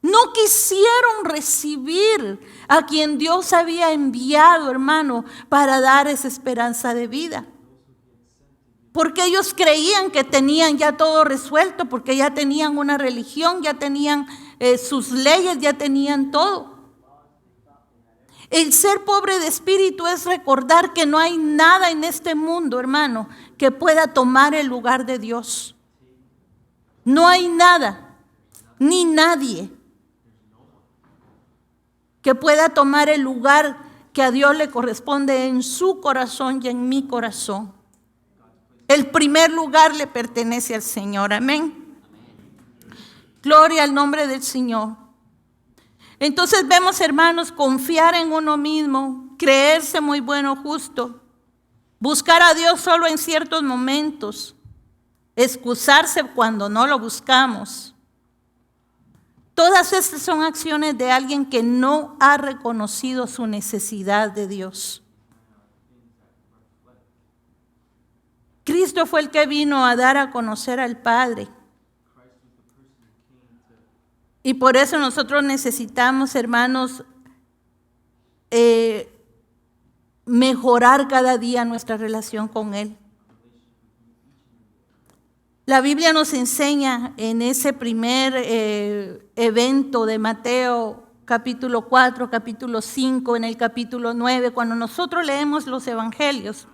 No quisieron recibir a quien Dios había enviado, hermano, para dar esa esperanza de vida. Porque ellos creían que tenían ya todo resuelto, porque ya tenían una religión, ya tenían sus leyes, ya tenían todo. El ser pobre de espíritu es recordar que no hay nada en este mundo, hermano, que pueda tomar el lugar de Dios. No hay nada, ni nadie que pueda tomar el lugar que a Dios le corresponde en su corazón y en mi corazón. El primer lugar le pertenece al Señor. Amén. Gloria al nombre del Señor. Entonces vemos, hermanos, confiar en uno mismo, creerse muy bueno, justo, buscar a Dios solo en ciertos momentos, excusarse cuando no lo buscamos. Todas estas son acciones de alguien que no ha reconocido su necesidad de Dios. Cristo fue el que vino a dar a conocer al Padre. Y por eso nosotros necesitamos, hermanos, mejorar cada día nuestra relación con Él. La Biblia nos enseña en ese primer evento de Mateo, capítulo 4, capítulo 5, en el capítulo 9, cuando nosotros leemos los evangelios,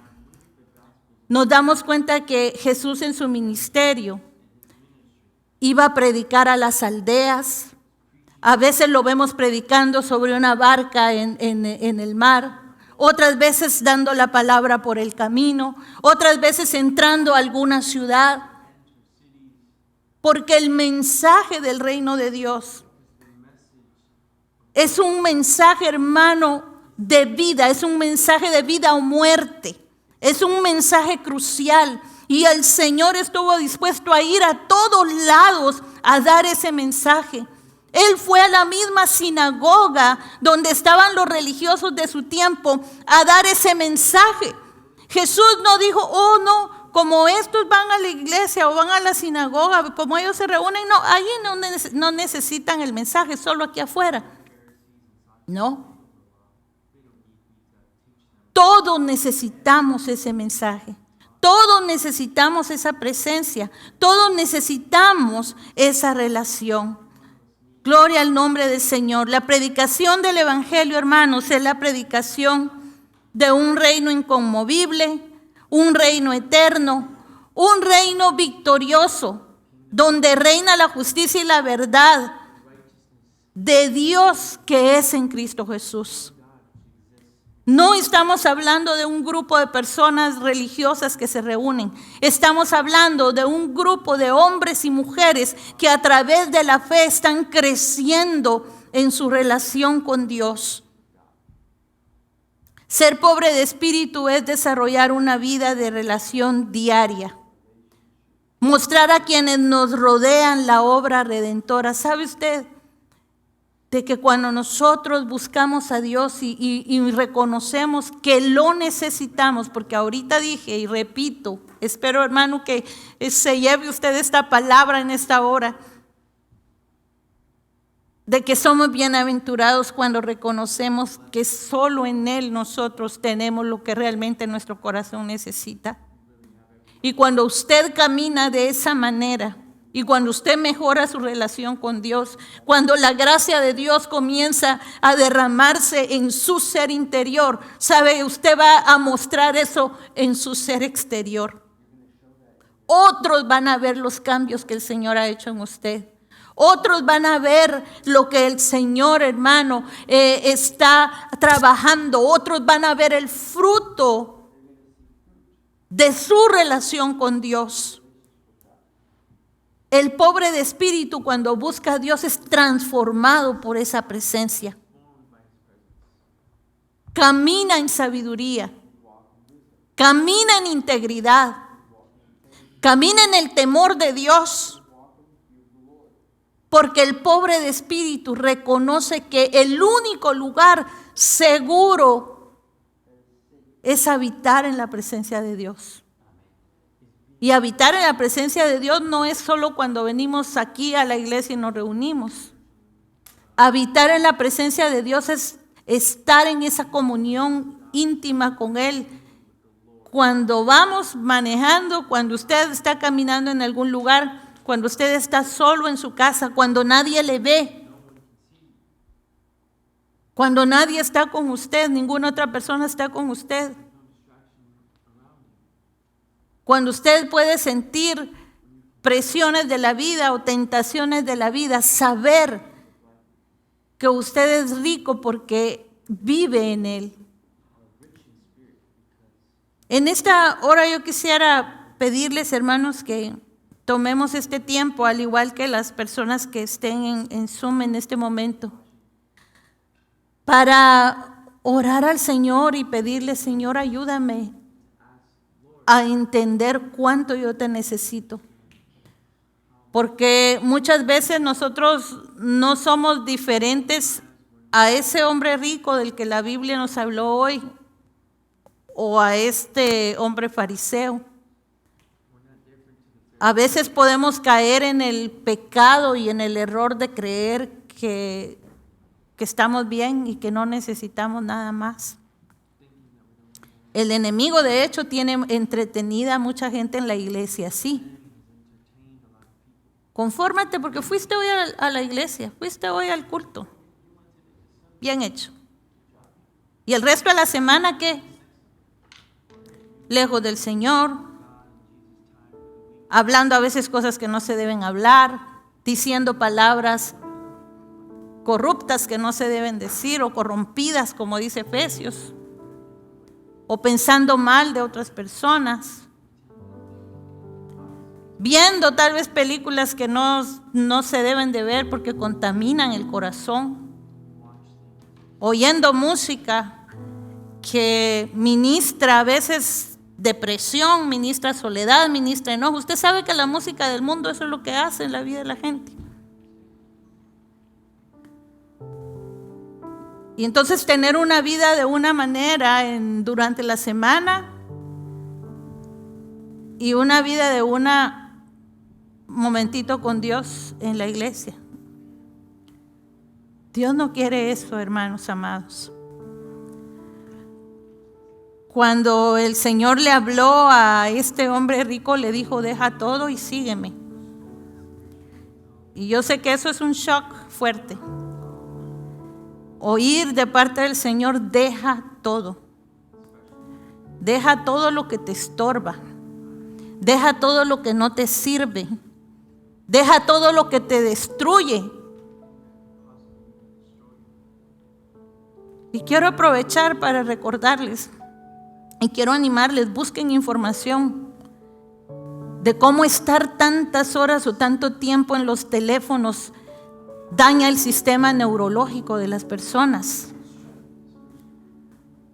nos damos cuenta que Jesús en su ministerio iba a predicar a las aldeas. A veces lo vemos predicando sobre una barca en el mar, otras veces dando la palabra por el camino, otras veces entrando a alguna ciudad. Porque el mensaje del reino de Dios es un mensaje, hermano, de vida, es un mensaje de vida o muerte, es un mensaje crucial. Y el Señor estuvo dispuesto a ir a todos lados a dar ese mensaje. Él fue a la misma sinagoga donde estaban los religiosos de su tiempo a dar ese mensaje. Jesús no dijo, oh no, como estos van a la iglesia o van a la sinagoga, como ellos se reúnen, no, allí no necesitan el mensaje, solo aquí afuera. No. Todos necesitamos ese mensaje. Todos necesitamos esa presencia. Todos necesitamos esa relación. Gloria al nombre del Señor. La predicación del Evangelio, hermanos, es la predicación de un reino inconmovible, un reino eterno, un reino victorioso, donde reina la justicia y la verdad de Dios que es en Cristo Jesús. No estamos hablando de un grupo de personas religiosas que se reúnen. Estamos hablando de un grupo de hombres y mujeres que a través de la fe están creciendo en su relación con Dios. Ser pobre de espíritu es desarrollar una vida de relación diaria. Mostrar a quienes nos rodean la obra redentora. ¿Sabe usted de que cuando nosotros buscamos a Dios y reconocemos que lo necesitamos, porque ahorita dije y repito, espero, hermano, que se lleve usted esta palabra en esta hora, de que somos bienaventurados cuando reconocemos que solo en Él nosotros tenemos lo que realmente nuestro corazón necesita. Y cuando usted camina de esa manera, y cuando usted mejora su relación con Dios, cuando la gracia de Dios comienza a derramarse en su ser interior, sabe, usted va a mostrar eso en su ser exterior. Otros van a ver los cambios que el Señor ha hecho en usted. Otros van a ver lo que el Señor, hermano, está trabajando. Otros van a ver el fruto de su relación con Dios. El pobre de espíritu, cuando busca a Dios, es transformado por esa presencia. Camina en sabiduría, camina en integridad, camina en el temor de Dios. Porque el pobre de espíritu reconoce que el único lugar seguro es habitar en la presencia de Dios. Y habitar en la presencia de Dios no es solo cuando venimos aquí a la iglesia y nos reunimos. Habitar en la presencia de Dios es estar en esa comunión íntima con Él. Cuando vamos manejando, cuando usted está caminando en algún lugar, cuando usted está solo en su casa, cuando nadie le ve, cuando nadie está con usted, ninguna otra persona está con usted. Cuando usted puede sentir presiones de la vida o tentaciones de la vida, saber que usted es rico porque vive en Él. En esta hora yo quisiera pedirles, hermanos, que tomemos este tiempo, al igual que las personas que estén en Zoom en este momento, para orar al Señor y pedirle, Señor, ayúdame a entender cuánto yo te necesito. Porque muchas veces nosotros no somos diferentes a ese hombre rico del que la Biblia nos habló hoy, o a este hombre fariseo. A veces podemos caer en el pecado y en el error de creer que estamos bien y que no necesitamos nada más. El enemigo, de hecho, tiene entretenida a mucha gente en la iglesia, sí. Confórmate porque fuiste hoy a la iglesia, fuiste hoy al culto. Bien hecho. ¿Y el resto de la semana qué? Lejos del Señor, hablando a veces cosas que no se deben hablar, diciendo palabras corruptas que no se deben decir o corrompidas, como dice Efesios, o pensando mal de otras personas, viendo tal vez películas que no se deben de ver porque contaminan el corazón, oyendo música que ministra a veces depresión, ministra soledad, ministra enojo. Usted sabe que la música del mundo eso es lo que hace en la vida de la gente. Y entonces tener una vida de una manera durante la semana y una vida de un momentito con Dios en la iglesia. Dios no quiere eso, hermanos amados. Cuando el Señor le habló a este hombre rico, le dijo, deja todo y sígueme. Y yo sé que eso es un shock fuerte. Oír de parte del Señor, deja todo. Deja todo lo que te estorba. Deja todo lo que no te sirve. Deja todo lo que te destruye. Y quiero aprovechar para recordarles y quiero animarles, busquen información de cómo estar tantas horas o tanto tiempo en los teléfonos daña el sistema neurológico de las personas.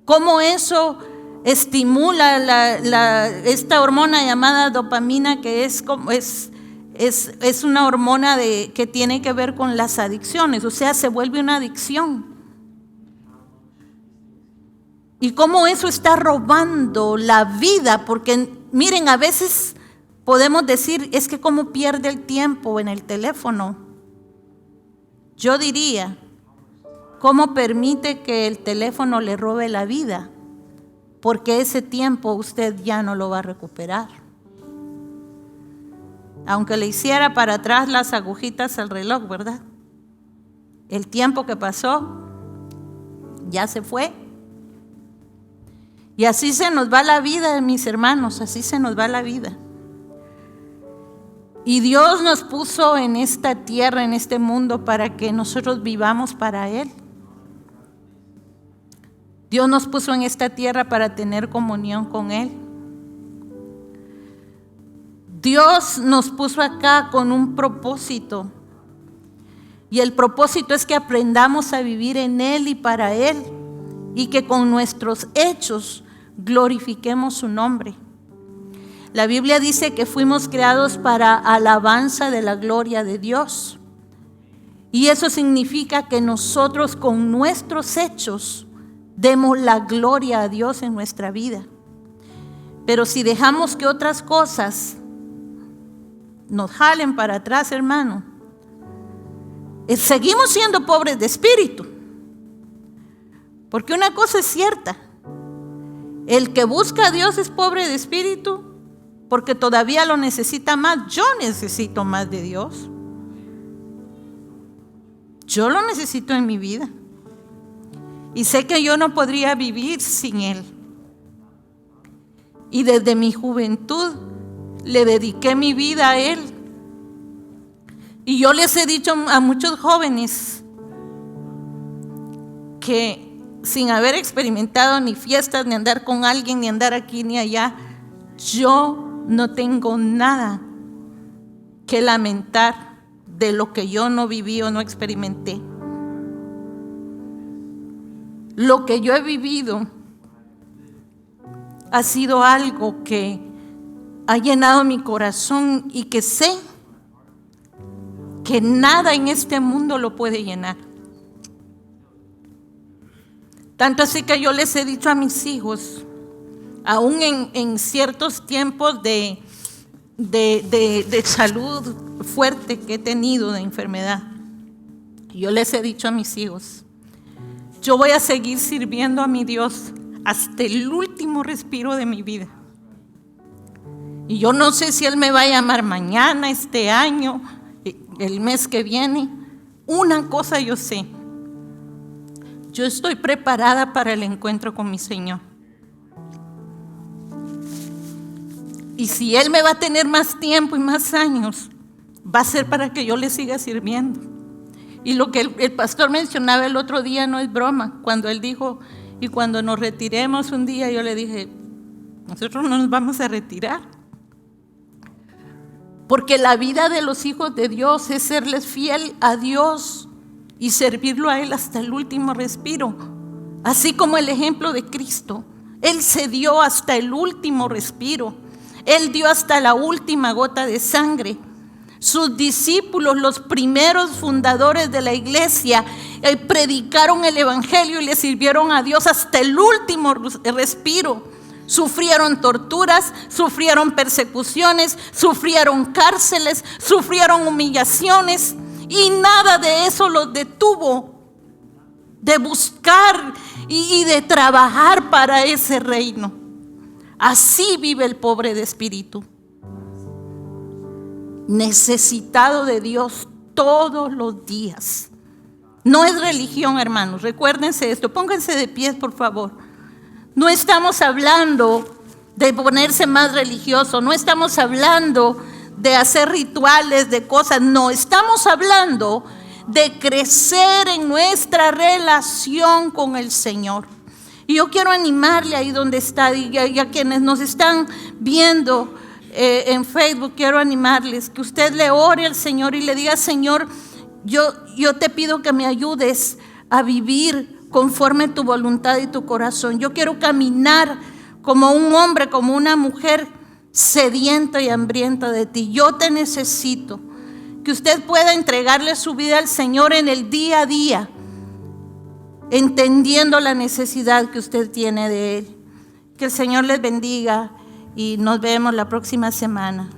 Cómo eso estimula esta hormona llamada dopamina, que es una hormona que tiene que ver con las adicciones, o sea, se vuelve una adicción. Y cómo eso está robando la vida, porque miren, a veces podemos decir, es que cómo pierde el tiempo en el teléfono. Yo diría, ¿cómo permite que el teléfono le robe la vida? Porque ese tiempo usted ya no lo va a recuperar. Aunque le hiciera para atrás las agujitas al reloj, ¿verdad? El tiempo que pasó ya se fue. Y así se nos va la vida, mis hermanos, así se nos va la vida. Y Dios nos puso en esta tierra, en este mundo, para que nosotros vivamos para Él. Dios nos puso en esta tierra para tener comunión con Él. Dios nos puso acá con un propósito. Y el propósito es que aprendamos a vivir en Él y para Él. Y que con nuestros hechos glorifiquemos su nombre. La Biblia dice que fuimos creados para alabanza de la gloria de Dios. Y eso significa que nosotros con nuestros hechos demos la gloria a Dios en nuestra vida. Pero si dejamos que otras cosas nos jalen para atrás, hermano, seguimos siendo pobres de espíritu. Porque una cosa es cierta, el que busca a Dios es pobre de espíritu porque todavía lo necesita más. Yo necesito más de Dios. Yo lo necesito en mi vida. Y sé que yo no podría vivir sin Él. Y desde mi juventud le dediqué mi vida a Él. Y yo les he dicho a muchos jóvenes que sin haber experimentado ni fiestas, ni andar con alguien, ni andar aquí ni allá, yo no tengo nada que lamentar de lo que yo no viví o no experimenté. Lo que yo he vivido ha sido algo que ha llenado mi corazón y que sé que nada en este mundo lo puede llenar. Tanto así que yo les he dicho a mis hijos, aún en ciertos tiempos de de salud fuerte que he tenido, de enfermedad. Yo les he dicho a mis hijos, yo voy a seguir sirviendo a mi Dios hasta el último respiro de mi vida. Y yo no sé si Él me va a llamar mañana, este año, el mes que viene. Una cosa yo sé, yo estoy preparada para el encuentro con mi Señor. Y si Él me va a tener más tiempo y más años, va a ser para que yo le siga sirviendo. Y lo que el pastor mencionaba el otro día no es broma. Cuando él dijo, y cuando nos retiremos un día, yo le dije, nosotros no nos vamos a retirar. Porque la vida de los hijos de Dios es serles fiel a Dios y servirlo a Él hasta el último respiro. Así como el ejemplo de Cristo. Él se dio hasta el último respiro. Él dio hasta la última gota de sangre. Sus discípulos, los primeros fundadores de la iglesia, predicaron el evangelio y le sirvieron a Dios hasta el último respiro. Sufrieron torturas, sufrieron persecuciones, sufrieron cárceles, sufrieron humillaciones, y nada de eso los detuvo de buscar y de trabajar para ese reino. Así vive el pobre de espíritu, necesitado de Dios todos los días. No es religión, hermanos, recuérdense esto, pónganse de pie, por favor. No estamos hablando de ponerse más religioso, no estamos hablando de hacer rituales, de cosas, no, estamos hablando de crecer en nuestra relación con el Señor. Y yo quiero animarle ahí donde está, y a quienes nos están viendo en Facebook, quiero animarles que usted le ore al Señor y le diga, Señor, yo te pido que me ayudes a vivir conforme tu voluntad y tu corazón. Yo quiero caminar como un hombre, como una mujer sedienta y hambrienta de ti. Yo te necesito. Que usted pueda entregarle su vida al Señor en el día a día, entendiendo la necesidad que usted tiene de Él. Que el Señor les bendiga y nos vemos la próxima semana.